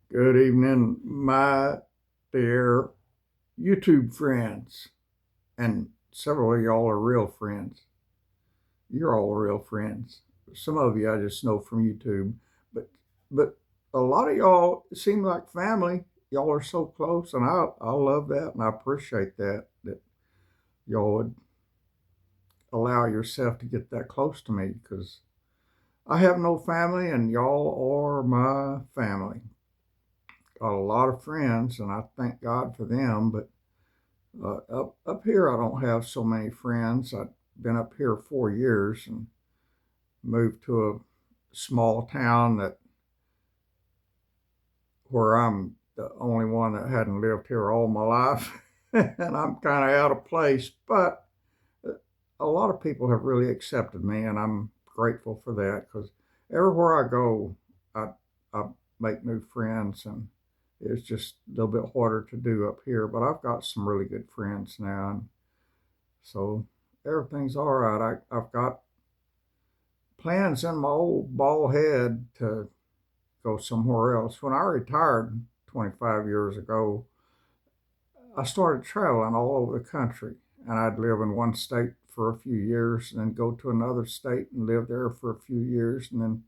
Good evening, my dear YouTube friends. And several of y'all are real friends. You're all real friends. Some of you I just know from YouTube, but but a lot of y'all seem like family. Y'all are so close, and I love that, and I appreciate that y'all would allow yourself to get that close to me because I have no family, and y'all are my family. Got a lot of friends, and I thank God for them, but up here, I don't have so many friends. I've been up here 4 years and moved to a small town that where I'm the only one that hadn't lived here all my life, and I'm kind of out of place. But a lot of people have really accepted me, and I'm grateful for that because everywhere I go, I make new friends, and it's just a little bit harder to do up here. But I've got some really good friends now, and so everything's all right. I've got plans in my old bald head to go somewhere else. When I retired 25 years ago, I started traveling all over the country, and I'd live in one state for a few years and then go to another state and live there for a few years and then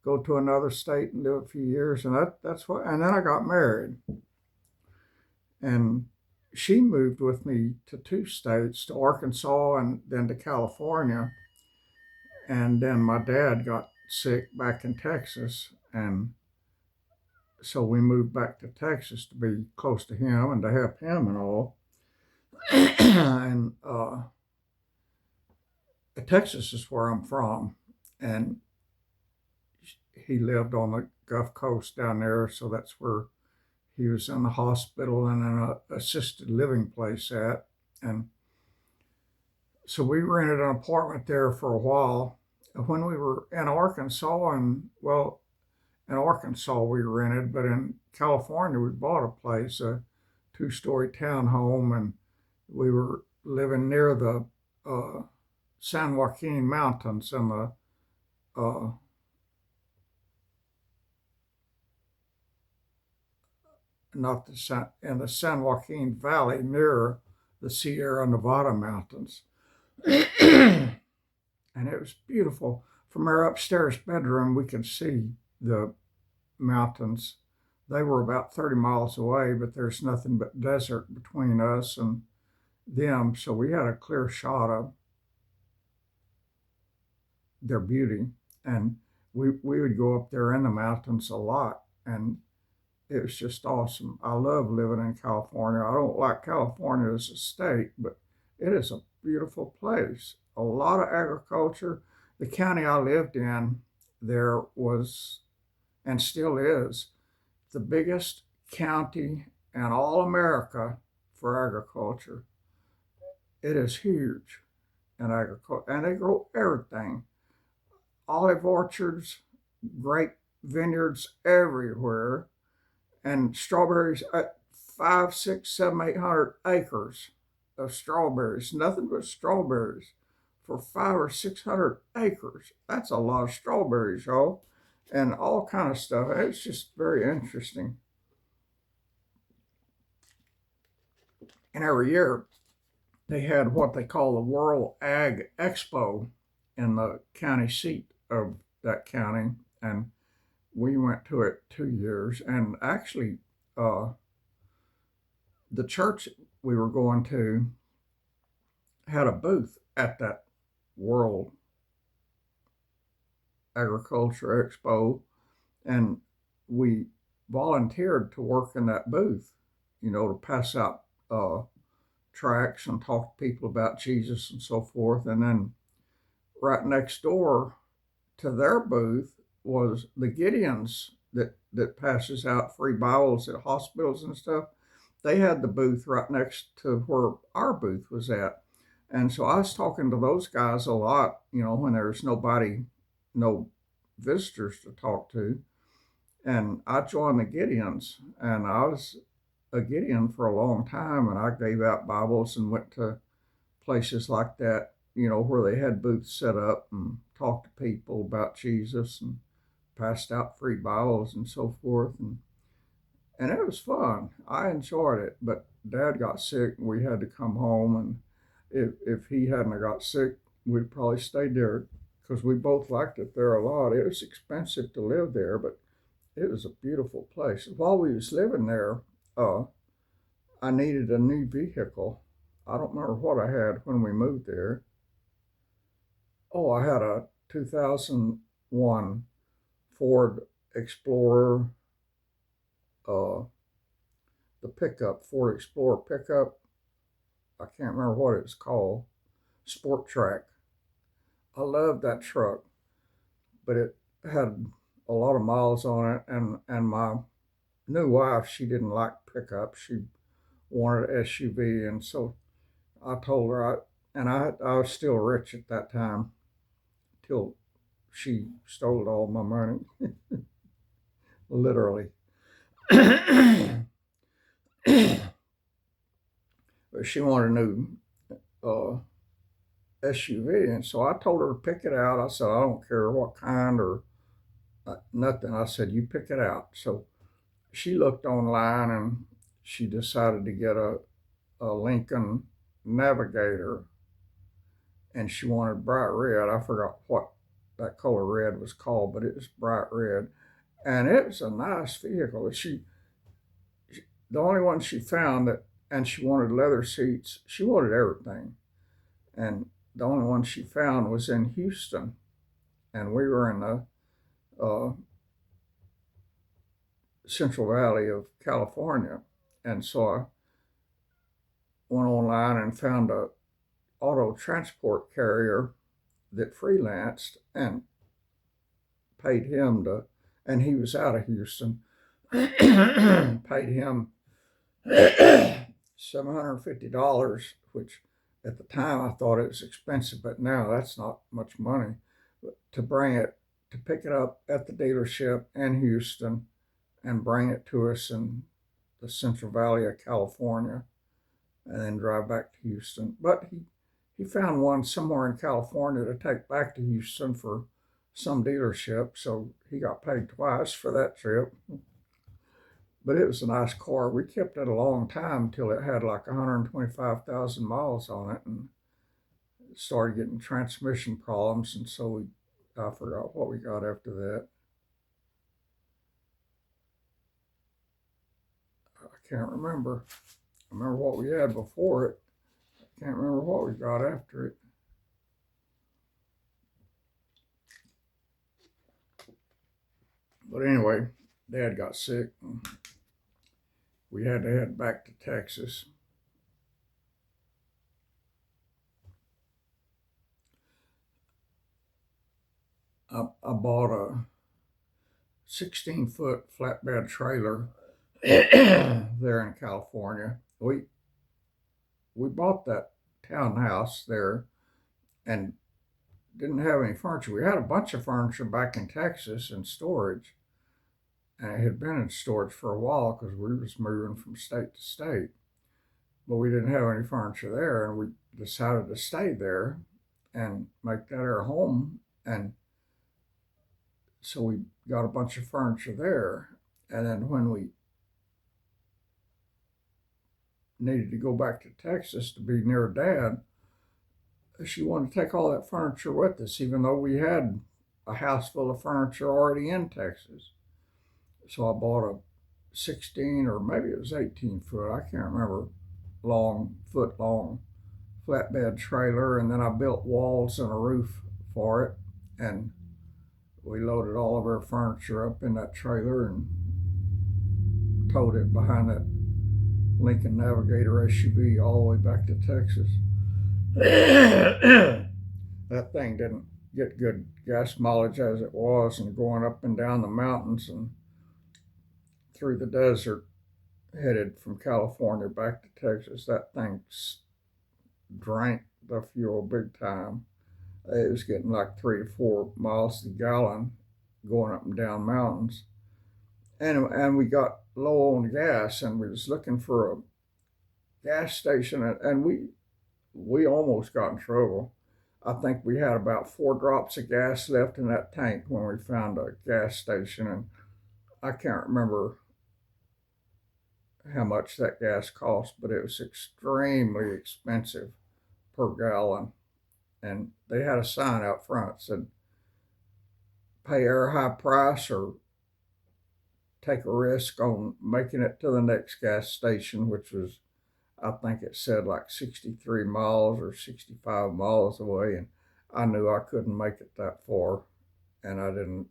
go to another state and live a few years. And that's what, and then I got married, and she moved with me to two states, to Arkansas and then to California. And then my dad got sick back in Texas, and so we moved back to Texas to be close to him and to help him and all. And Texas is where I'm from, and he lived on the Gulf Coast down there, so that's where he was in the hospital and in an assisted living place at. And so we rented an apartment there for a while. When we were in Arkansas, and well, in Arkansas we rented, but in California we bought a place, a two-story townhome, and we were living near the San Joaquin Mountains and the uh, not the San in the San Joaquin Valley near the Sierra Nevada mountains, and it was beautiful. From our upstairs bedroom, we could see the mountains. They were about 30 miles away, but there's nothing but desert between us and them. So we had a clear shot of their beauty. And we would go up there in the mountains a lot. And it was just awesome. I love living in California. I don't like California as a state, but it is a beautiful place. A lot of agriculture. The county I lived in, there was, and still is, the biggest county in all America for agriculture. It is huge in agriculture, and they grow everything: olive orchards, grape vineyards everywhere, and strawberries. 5, 6, 7, 800 acres of strawberries. Nothing but strawberries for 500 or 600 acres. That's a lot of strawberries, y'all, and all kind of stuff. It's just very interesting. And every year they had what they call the World Ag Expo in the county seat of that county, and we went to it 2 years. And actually, uh, the church we were going to had a booth at that World Agriculture Expo, and we volunteered to work in that booth, to pass out tracts and talk to people about Jesus and so forth. And then right next door to their booth was the Gideons that passes out free Bibles at hospitals and stuff. They had the booth right next to where our booth was at. And so I was talking to those guys a lot, when there's nobody, no visitors to talk to. And I joined the Gideons, and I was a Gideon for a long time, and I gave out Bibles and went to places like that, where they had booths set up and talked to people about Jesus and passed out free Bibles and so forth. And and it was fun. I enjoyed it, but Dad got sick and we had to come home. And if he hadn't have got sick, we'd probably stayed there because we both liked it there a lot. It was expensive to live there, but it was a beautiful place. While we was living there, uh, I needed a new vehicle. I don't remember what I had when we moved there. Oh, I had a 2001 Ford Explorer, uh, the pickup, Ford Explorer pickup. I can't remember what it's called. Sport Track. I loved that truck, but it had a lot of miles on it, and my new wife, she didn't like pickups. She wanted an SUV, and so I told her I was still rich at that time till she stole all my money, literally. But she wanted a new SUV, and so I told her to pick it out. I said I don't care what kind or nothing. I said you pick it out. So she looked online and she decided to get a Lincoln Navigator, and she wanted bright red. I forgot what that color red was called, but it was bright red, and it was a nice vehicle. The only one she found that, and she wanted leather seats. She wanted everything, and the only one she found was in Houston, and we were in the Central Valley of California, and so I went online and found a auto transport carrier that freelanced and paid him to, and he was out of Houston, paid him $750, which at the time I thought it was expensive, but now that's not much money. To bring it, to pick it up at the dealership in Houston and bring it to us in the Central Valley of California and then drive back to Houston. But he found one somewhere in California to take back to Houston for some dealership, so he got paid twice for that trip. But it was a nice car. We kept it a long time until it had like 125,000 miles on it, and it started getting transmission problems, and so I forgot what we got after that. I can't remember. I remember what we had before it. I can't remember what we got after it. But anyway, Dad got sick, and we had to head back to Texas. I bought a 16-foot flatbed trailer there in California. We bought that townhouse there and didn't have any furniture. We had a bunch of furniture back in Texas in storage, and it had been in storage for a while because we was moving from state to state. But we didn't have any furniture there, and we decided to stay there and make that our home. And so we got a bunch of furniture there. And then when we needed to go back to Texas to be near Dad, she wanted to take all that furniture with us, even though we had a house full of furniture already in Texas. So I bought a 16 or maybe it was 18 foot, I can't remember, foot long flatbed trailer, and then I built walls and a roof for it, and we loaded all of our furniture up in that trailer and towed it behind that Lincoln Navigator SUV all the way back to Texas. That thing didn't get good gas mileage as it was, and going up and down the mountains and through the desert headed from California back to Texas, that thing drank the fuel big time. It was getting like 3 to 4 miles a gallon going up and down mountains. And we got low on gas, and we was looking for a gas station, and we almost got in trouble. I think we had about 4 drops of gas left in that tank when we found a gas station, and I can't remember how much that gas cost, but it was extremely expensive per gallon. And they had a sign out front that said, pay our high price or take a risk on making it to the next gas station, which was, I think it said like 63 miles or 65 miles away. And I knew I couldn't make it that far. And I didn't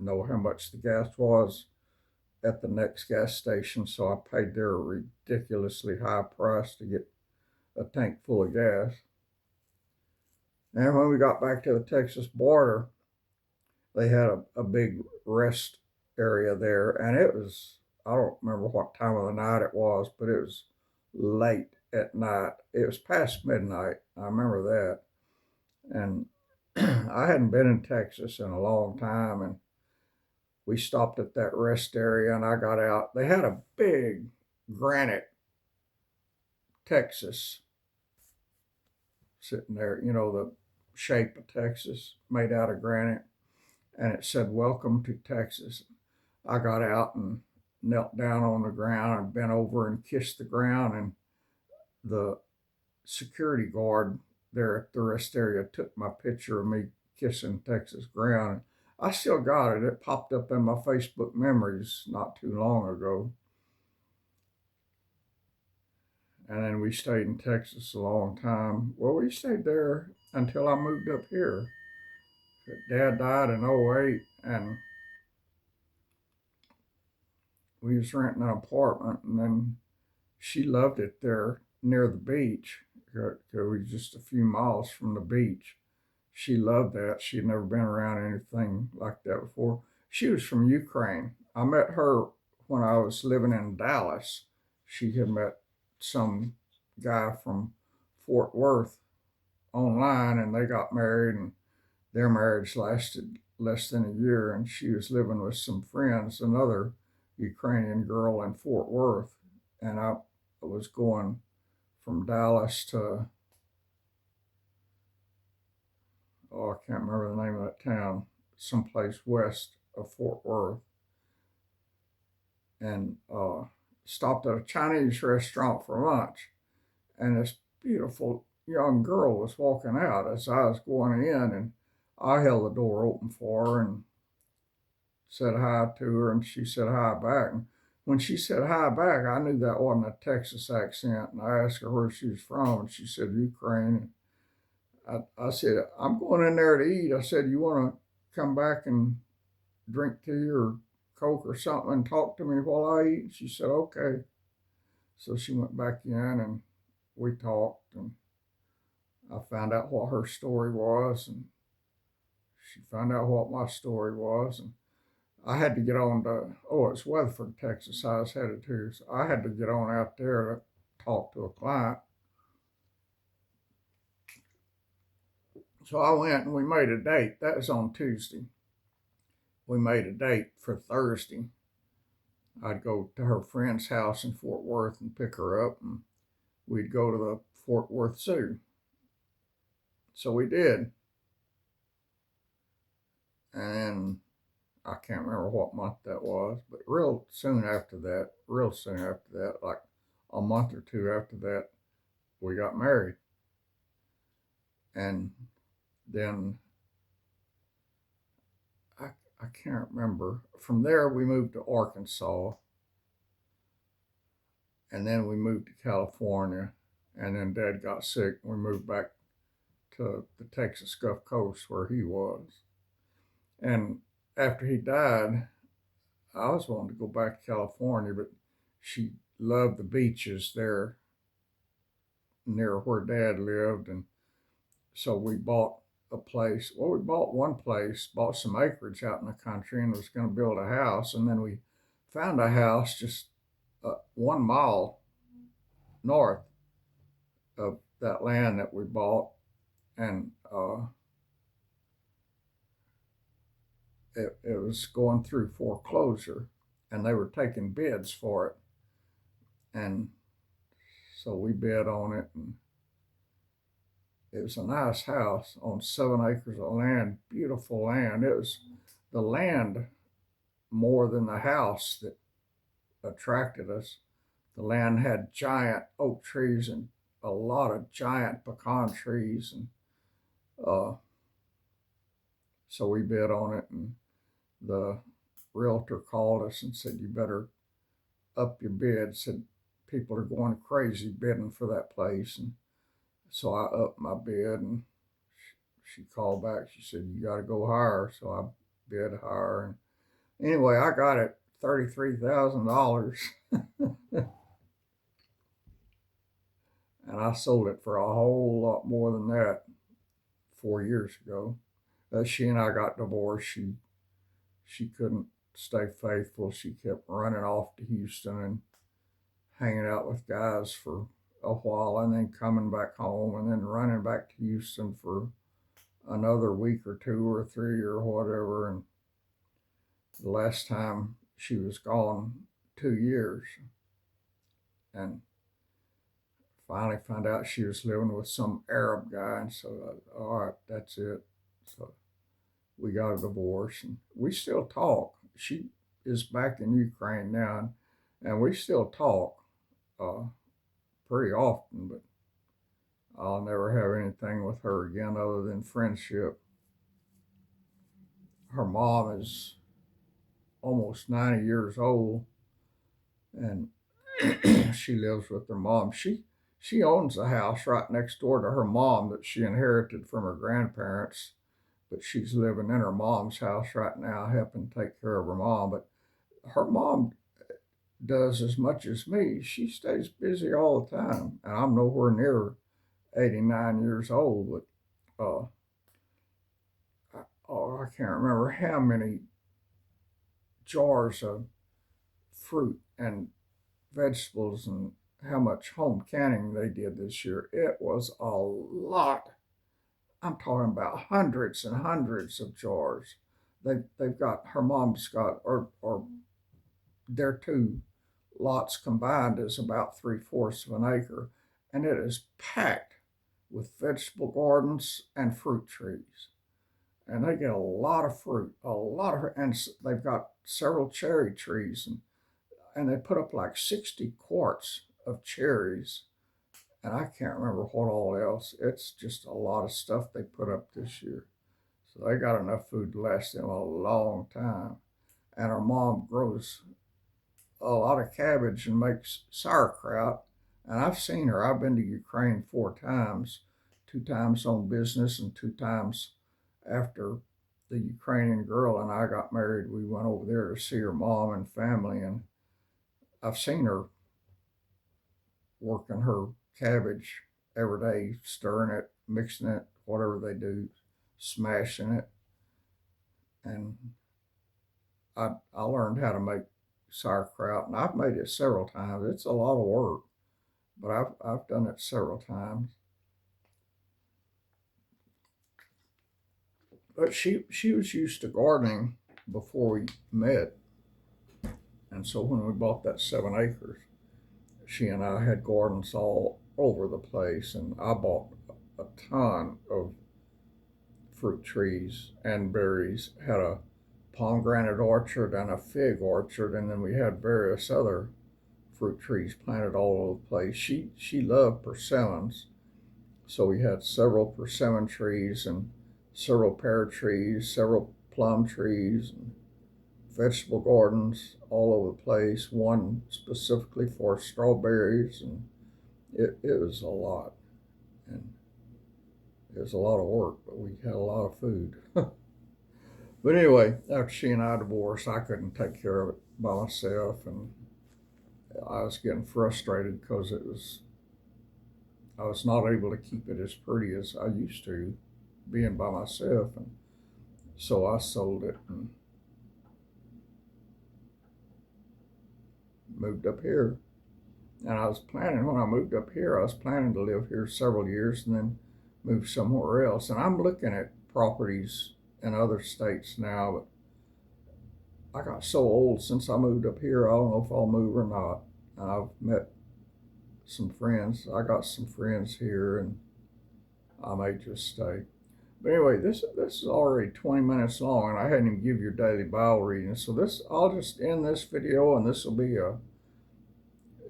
know how much the gas was at the next gas station. So I paid their ridiculously high price to get a tank full of gas. And when we got back to the Texas border, they had a big rest area there. And it was, I don't remember what time of the night it was, but it was late at night. It was past midnight. I remember that. And I hadn't been in Texas in a long time. And we stopped at that rest area and I got out. They had a big granite Texas sitting there, you know, the shape of Texas made out of granite. And it said, Welcome to Texas. I got out and knelt down on the ground and bent over and kissed the ground. And the security guard there at the rest area took my picture of me kissing Texas ground. I still got it. It popped up in my Facebook memories not too long ago. And then we stayed in Texas a long time. Well, we stayed there until I moved up here. Dad died in '08, and we was renting an apartment, and then she loved it there near the beach. It was just a few miles from the beach. She loved that. She'd never been around anything like that before. She was from Ukraine. I met her when I was living in Dallas. She had met some guy from Fort Worth online, and they got married, and their marriage lasted less than a year. And she was living with some friends, another Ukrainian girl in Fort Worth. And I was going from Dallas to, oh, I can't remember the name of that town, someplace west of Fort Worth, and stopped at a Chinese restaurant for lunch. And this beautiful young girl was walking out as I was going in, and I held the door open for her and said hi to her, and she said hi back. And when she said hi back, I knew that wasn't a Texas accent, and I asked her where she was from, and she said Ukraine. I said, I'm going in there to eat. I said, you want to come back and drink tea or Coke or something and talk to me while I eat? She said, okay. So she went back in and we talked, and I found out what her story was, and she found out what my story was. And I had to get on to, it's Weatherford, Texas, I was headed to. So I had to get on out there to talk to a client. So I went and we made a date. That was on Tuesday. We made a date for Thursday. I'd go to her friend's house in Fort Worth and pick her up, and we'd go to the Fort Worth Zoo. So we did. And I can't remember what month that was, but real soon after that, like a month or two after that, we got married. And then I can't remember. From there, we moved to Arkansas, and then we moved to California, and then Dad got sick, and we moved back to the Texas Gulf Coast where he was. And after he died, I was wanting to go back to California, but she loved the beaches there near where Dad lived, and so we bought a place. Well, we bought one place, bought some acreage out in the country, and was going to build a house. And then we found a house just 1 mile north of that land that we bought, and it was going through foreclosure, and they were taking bids for it. And so we bid on it, and it was a nice house on 7 acres of land, beautiful land. It was the land more than the house that attracted us. The land had giant oak trees and a lot of giant pecan trees, and uh, so we bid on it. And the realtor called us and said, "You better up your bid." Said people are going crazy bidding for that place, and so I upped my bid. And she called back. She said, "You got to go higher." So I bid higher, and anyway, I got it $33,000. And I sold it for a whole lot more than that 4 years ago. She and I got divorced. She couldn't stay faithful. She kept running off to Houston and hanging out with guys for a while, and then coming back home, and then running back to Houston for another week or two or three or whatever. And the last time she was gone 2 years, and finally found out she was living with some Arab guy, and so all right, that's it. So we got a divorce, and we still talk. She is back in Ukraine now, and we still talk uh, pretty often, but I'll never have anything with her again other than friendship. Her mom is almost 90 years old, and she lives with her mom. She owns a house right next door to her mom that she inherited from her grandparents, but she's living in her mom's house right now, helping take care of her mom. But her mom does as much as me. She stays busy all the time, and I'm nowhere near 89 years old. But I can't remember how many jars of fruit and vegetables and how much home canning they did this year. It was a lot. I'm talking about hundreds and hundreds of jars. They've got her mom's got or their two lots combined is about 3/4 of an acre, and it is packed with vegetable gardens and fruit trees. And they get a lot of fruit, and they've got several cherry trees, and they put up like 60 quarts of cherries, and I can't remember what all else. It's just a lot of stuff they put up this year. So they got enough food to last them a long time. And our mom grows a lot of cabbage and makes sauerkraut. And I've seen her. I've been to Ukraine 4 times, 2 times on business and 2 times after the Ukrainian girl and I got married. We went over there to see her mom and family, and I've seen her working her cabbage every day, stirring it, mixing it, whatever they do, smashing it. And I learned how to make sauerkraut, and I've made it several times. It's a lot of work, but I've done it several times. But she was used to gardening before we met, and so when we bought that 7 acres, she and I had gardens all over the place, and I bought a ton of fruit trees and berries. Had a pomegranate orchard and a fig orchard, and then we had various other fruit trees planted all over the place. She loved persimmons, so we had several persimmon trees and several pear trees, several plum trees, and vegetable gardens all over the place. One specifically for strawberries, and it was a lot, and it was a lot of work, but we had a lot of food. But anyway, after she and I divorced, I couldn't take care of it by myself, and I was getting frustrated because I was not able to keep it as pretty as I used to, being by myself, and so I sold it and moved up here. And I was planning, when I moved up here, I was planning to live here several years and then move somewhere else. And I'm looking at properties in other states now, but I got so old since I moved up here, I don't know if I'll move or not. And I've met some friends. I got some friends here, and I may just stay. But anyway, this is already 20 minutes long, and I hadn't even give your daily Bible reading. So I'll just end this video, and this will be a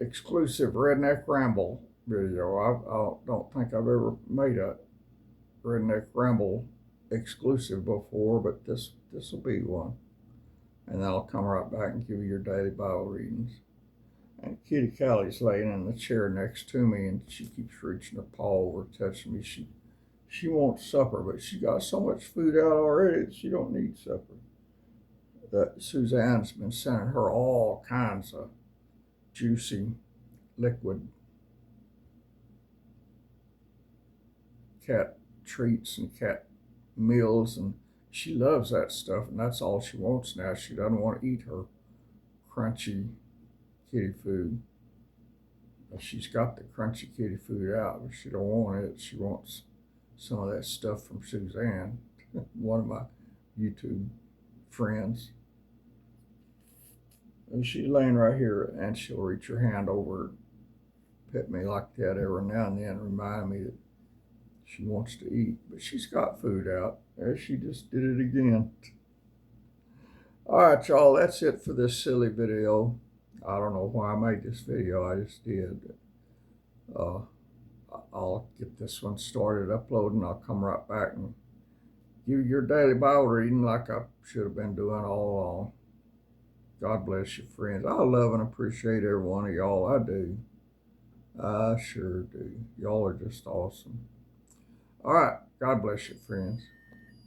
exclusive Redneck Ramble video. I don't think I've ever made a Redneck Ramble exclusive before, but this will be one. And then I'll come right back and give you your daily Bible readings. And Kitty Callie's laying in the chair next to me, and she keeps reaching her paw over, touching me. She wants supper, but she got so much food out already that she don't need supper. Suzanne's been sending her all kinds of juicy liquid cat treats and cat meals, and she loves that stuff, and that's all she wants now. She doesn't want to eat her crunchy kitty food. She's got the crunchy kitty food out, but she don't want it. She wants some of that stuff from Suzanne, one of my YouTube friends. And she's laying right here, and she'll reach her hand over, pet me like that every now and then, remind me that she wants to eat. But she's got food out. There, she just did it again. All right, y'all, that's it for this silly video. I don't know why I made this video. I just did. I'll get this one started uploading. I'll come right back and give you your daily Bible reading like I should have been doing all along. God bless you, friends. I love and appreciate every one of y'all. I do. I sure do. Y'all are just awesome. All right. God bless you, friends.